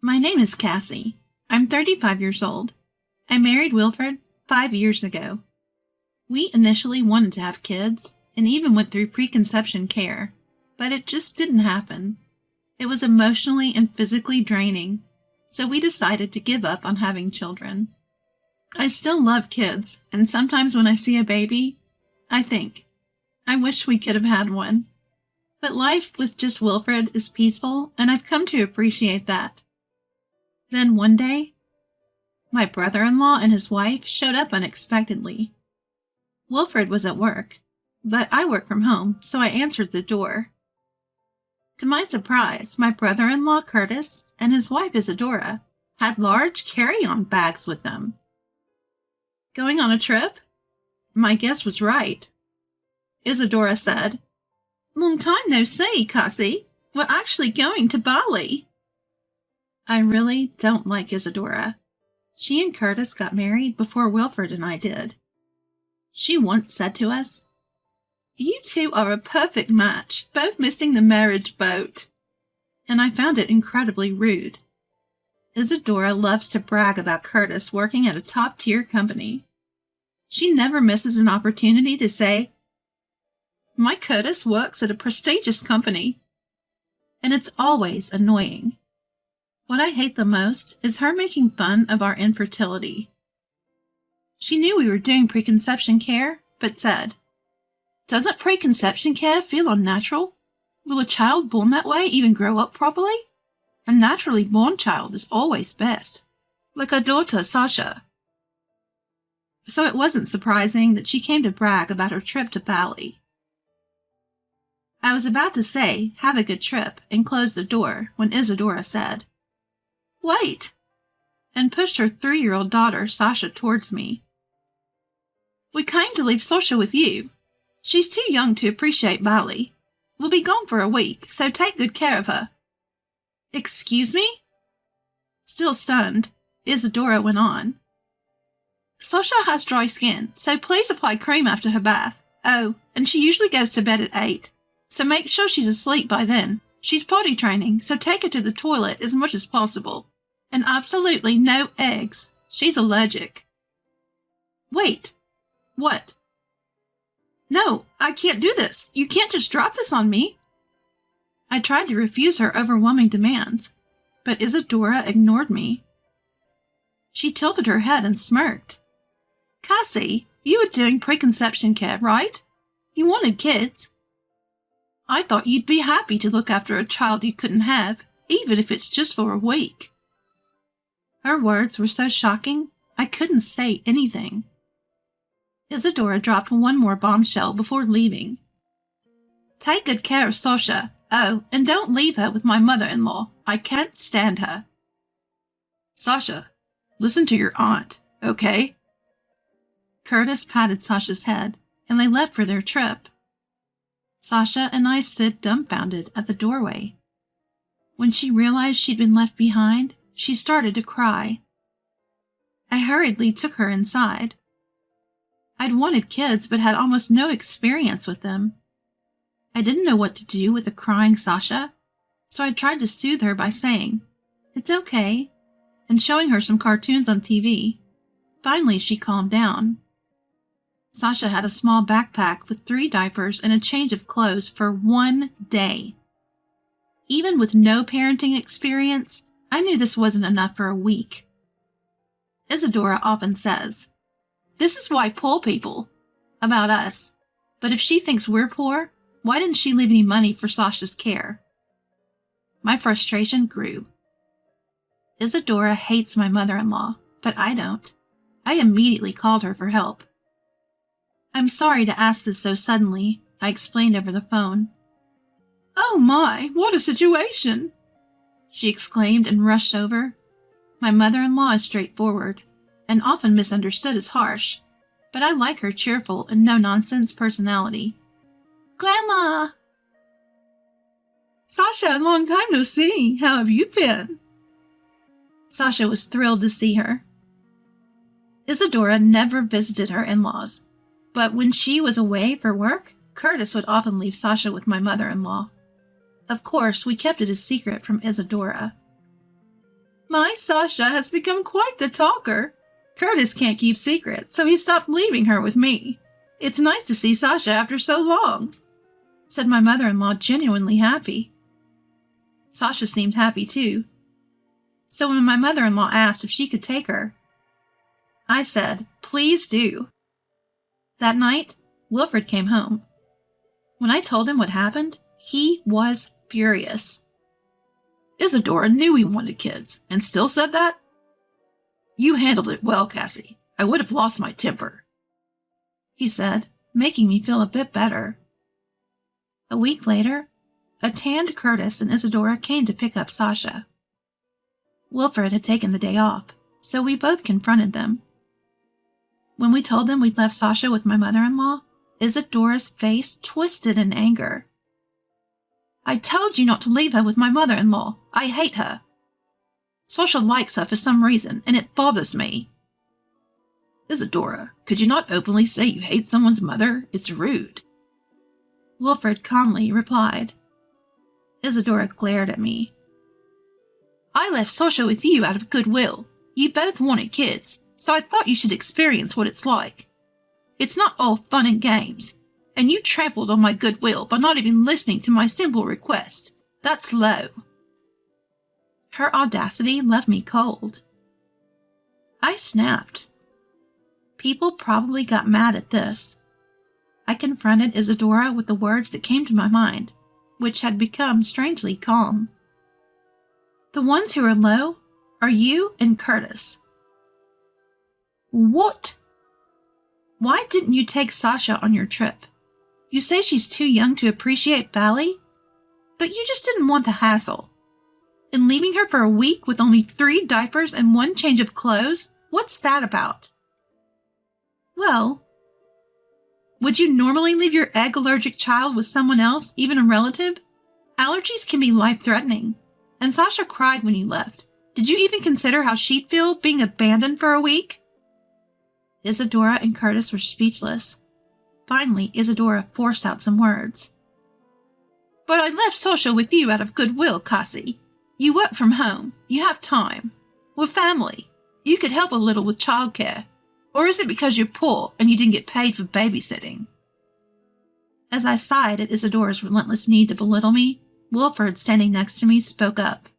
My name is Cassie. I'm 35 years old. I married Wilfred 5 years ago. We initially wanted to have kids and even went through preconception care, but it just didn't happen. It was emotionally and physically draining, so we decided to give up on having children. I still love kids, and sometimes when I see a baby, I think, I wish we could have had one. But life with just Wilfred is peaceful, and I've come to appreciate that. Then one day, my brother-in-law and his wife showed up unexpectedly. Wilfred was at work, but I work from home, so I answered the door. To my surprise, my brother-in-law Curtis and his wife Isadora had large carry-on bags with them. Going on a trip? My guess was right. Isadora said, "Long time no see, Cassie. We're actually going to Bali." I really don't like Isadora. She and Curtis got married before Wilfred and I did. She once said to us, "You two are a perfect match, both missing the marriage boat." And I found it incredibly rude. Isadora loves to brag about Curtis working at a top-tier company. She never misses an opportunity to say, "My Curtis works at a prestigious company." And it's always annoying. What I hate the most is her making fun of our infertility. She knew we were doing preconception care, but said, "Doesn't preconception care feel unnatural? Will a child born that way even grow up properly? A naturally born child is always best, like our daughter Sasha." So it wasn't surprising that she came to brag about her trip to Bali. I was about to say, "Have a good trip," and close the door when Isadora said, "Wait," and pushed her 3-year-old daughter Sasha towards me. "We came to leave Sasha with you. She's too young to appreciate Bali. We'll be gone for a week, so take good care of her." "Excuse me?" Still stunned, Isadora went on. "Sasha has dry skin, so please apply cream after her bath. Oh, and she usually goes to bed at 8, so make sure she's asleep by then. She's potty training, so take her to the toilet as much as possible. And absolutely no eggs. She's allergic." "Wait. What?" "No, I can't do this. You can't just drop this on me." I tried to refuse her overwhelming demands, but Isadora ignored me. She tilted her head and smirked. "Cassie, you were doing preconception care, right? You wanted kids. I thought you'd be happy to look after a child you couldn't have, even if it's just for a week." Her words were so shocking, I couldn't say anything. Isadora dropped one more bombshell before leaving. "Take good care of Sasha. Oh, and don't leave her with my mother-in-law. I can't stand her." "Sasha, listen to your aunt, okay?" Curtis patted Sasha's head, and they left for their trip. Sasha and I stood dumbfounded at the doorway. When she realized she'd been left behind, she started to cry. I hurriedly took her inside. I'd wanted kids but had almost no experience with them. I didn't know what to do with a crying Sasha, so I tried to soothe her by saying, "It's okay," and showing her some cartoons on TV. Finally, she calmed down. Sasha had a small backpack with 3 diapers and a change of clothes for 1 day. Even with no parenting experience, I knew this wasn't enough for a week. Isadora often says, "This is why poor people," about us, but if she thinks we're poor, why didn't she leave any money for Sasha's care? My frustration grew. Isadora hates my mother-in-law, but I don't. I immediately called her for help. "I'm sorry to ask this so suddenly," I explained over the phone. "Oh my, what a situation!" she exclaimed and rushed over. My mother-in-law is straightforward, and often misunderstood as harsh, but I like her cheerful and no-nonsense personality. "Grandma!" "Sasha, long time no see. How have you been?" Sasha was thrilled to see her. Isadora never visited her in-laws, but when she was away for work, Curtis would often leave Sasha with my mother-in-law. Of course, we kept it a secret from Isadora. My Sasha has become quite the talker. Curtis can't keep secrets, so he stopped leaving her with me. It's nice to see Sasha after so long," said my mother-in-law, genuinely happy. Sasha seemed happy too. So when my mother-in-law asked if she could take her, I said, "Please do." That night, Wilfred came home. When I told him what happened, he was furious. "Isadora knew we wanted kids, and still said that? You handled it well, Cassie. I would have lost my temper," he said, making me feel a bit better. A week later, a tanned Curtis and Isadora came to pick up Sasha. Wilfred had taken the day off, so we both confronted them. When we told them we'd left Sasha with my mother-in-law, Isadora's face twisted in anger. "I told you not to leave her with my mother-in-law. I hate her. Sasha likes her for some reason, and it bothers me." "Isadora, could you not openly say you hate someone's mother? It's rude," Wilfred calmly replied. Isadora glared at me. "I left Sasha with you out of goodwill. You both wanted kids, so I thought you should experience what it's like. It's not all fun and games, and you trampled on my goodwill by not even listening to my simple request. That's low." Her audacity left me cold. I snapped. People probably got mad at this. I confronted Isadora with the words that came to my mind, which had become strangely calm. "The ones who are low are you and Curtis." "What? Why didn't you take Sasha on your trip? You say she's too young to appreciate ballet, but you just didn't want the hassle. And leaving her for a week with only 3 diapers and 1 change of clothes, what's that about?" "Well, would you normally leave your egg-allergic child with someone else, even a relative? Allergies can be life-threatening, and Sasha cried when you left. Did you even consider how she'd feel being abandoned for a week?" Isadora and Curtis were speechless. Finally, Isadora forced out some words. "But I left Sasha with you out of goodwill, Cassie. You work from home. You have time. We're family. You could help a little with childcare. Or is it because you're poor and you didn't get paid for babysitting?" As I sighed at Isadora's relentless need to belittle me, Wilfred, standing next to me, spoke up.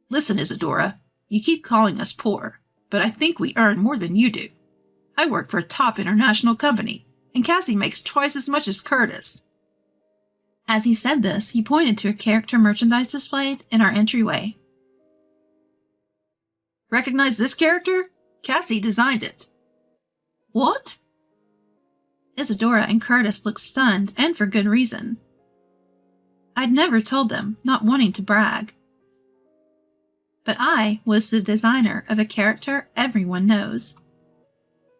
"Listen, Isadora, you keep calling us poor, but I think we earn more than you do. I work for a top international company, and Cassie makes twice as much as Curtis." As he said this, he pointed to a character merchandise displayed in our entryway. "Recognize this character? Cassie designed it." "What?" Isadora and Curtis looked stunned, and for good reason. I'd never told them, not wanting to brag. But I was the designer of a character everyone knows.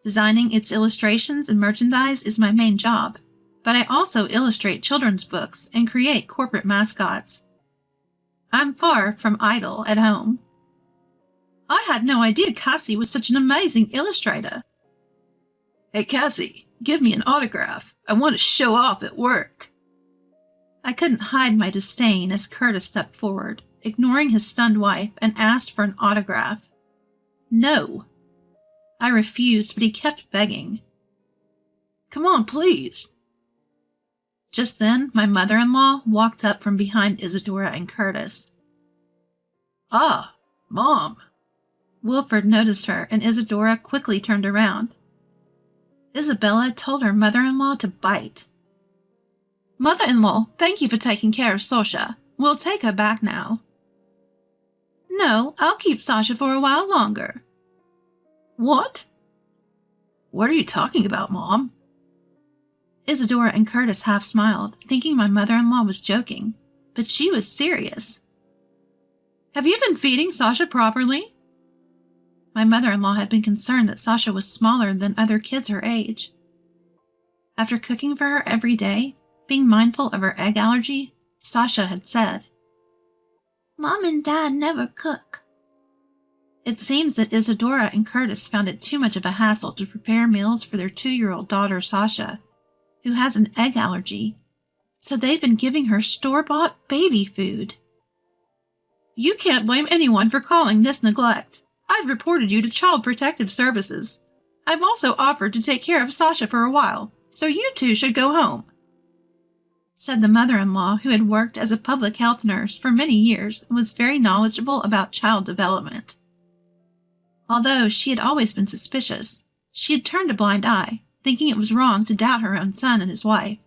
Designing its illustrations and merchandise is my main job, but I also illustrate children's books and create corporate mascots. I'm far from idle at home. I had no idea Cassie was such an amazing illustrator. "Hey, Cassie, give me an autograph. I want to show off at work." I couldn't hide my disdain as Curtis stepped forward, ignoring his stunned wife, and asked for an autograph. No. I refused, but he kept begging. "Come on, please." Just then, my mother-in-law walked up from behind Isadora and Curtis. "Ah, Mom." Wilfred noticed her, and Isadora quickly turned around. Isabella told her mother-in-law to bite. "Mother-in-law, thank you for taking care of Sasha. We'll take her back now." "No, I'll keep Sasha for a while longer." "What? What are you talking about, Mom?" Isadora and Curtis half smiled, thinking my mother-in-law was joking, but she was serious. "Have you been feeding Sasha properly?" My mother-in-law had been concerned that Sasha was smaller than other kids her age. After cooking for her every day, being mindful of her egg allergy, Sasha had said, "Mom and Dad never cook." It seems that Isadora and Curtis found it too much of a hassle to prepare meals for their 2-year-old daughter Sasha, who has an egg allergy, so they've been giving her store-bought baby food. You can't blame anyone for calling this neglect. I've reported you to Child Protective Services. I've also offered to take care of Sasha for a while, so you two should go home," said the mother-in-law, who had worked as a public health nurse for many years and was very knowledgeable about child development. Although she had always been suspicious, she had turned a blind eye, thinking it was wrong to doubt her own son and his wife.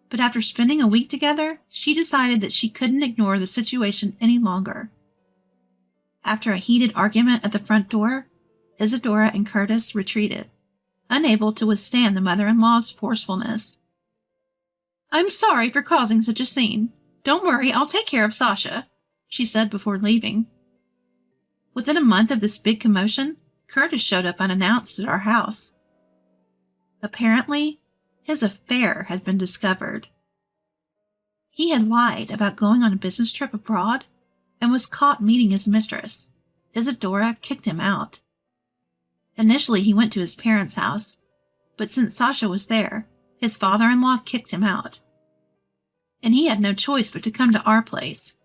But after spending a week together, she decided that she couldn't ignore the situation any longer. After a heated argument at the front door, Isadora and Curtis retreated, unable to withstand the mother-in-law's forcefulness. "I'm sorry for causing such a scene. Don't worry, I'll take care of Sasha," she said before leaving. Within a month of this big commotion, Curtis showed up unannounced at our house. Apparently, his affair had been discovered. He had lied about going on a business trip abroad and was caught meeting his mistress. Isadora kicked him out. Initially, he went to his parents' house, but since Sasha was there, his father-in-law kicked him out. And he had no choice but to come to our place.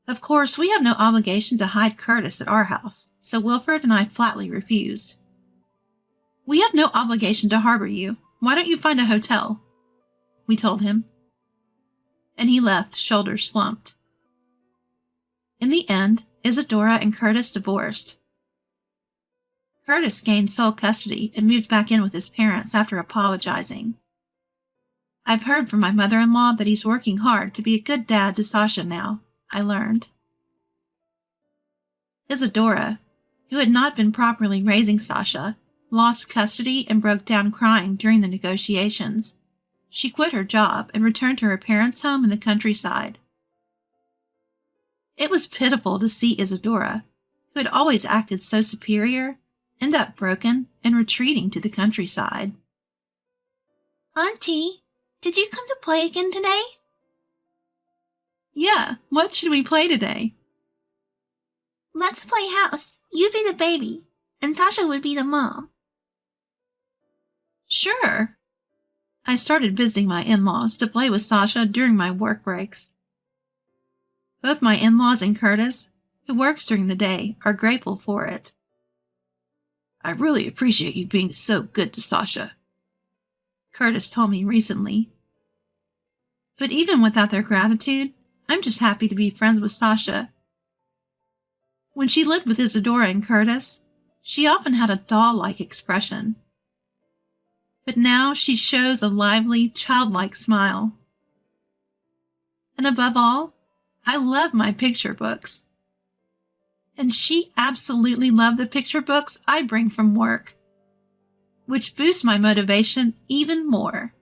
Of course, we have no obligation to hide Curtis at our house, so Wilfred and I flatly refused. "We have no obligation to harbor you. Why don't you find a hotel?" we told him. And he left, shoulders slumped. In the end, Isadora and Curtis divorced. Curtis gained sole custody and moved back in with his parents after apologizing. I've heard from my mother-in-law that he's working hard to be a good dad to Sasha now, I learned. Isadora, who had not been properly raising Sasha, lost custody and broke down crying during the negotiations. She quit her job and returned to her parents' home in the countryside. It was pitiful to see Isadora, who had always acted so superior, end up broken and retreating to the countryside. "Auntie, did you come to play again today?" "Yeah, what should we play today?" "Let's play house. You'd be the baby, and Sasha would be the mom." "Sure." I started visiting my in-laws to play with Sasha during my work breaks. Both my in-laws and Curtis, who works during the day, are grateful for it. "I really appreciate you being so good to Sasha," Curtis told me recently. But even without their gratitude, I'm just happy to be friends with Sasha. When she lived with Isadora and Curtis, she often had a doll-like expression. But now she shows a lively, childlike smile. And above all, I love my picture books. And she absolutely loved the picture books I bring from work, which boosts my motivation even more.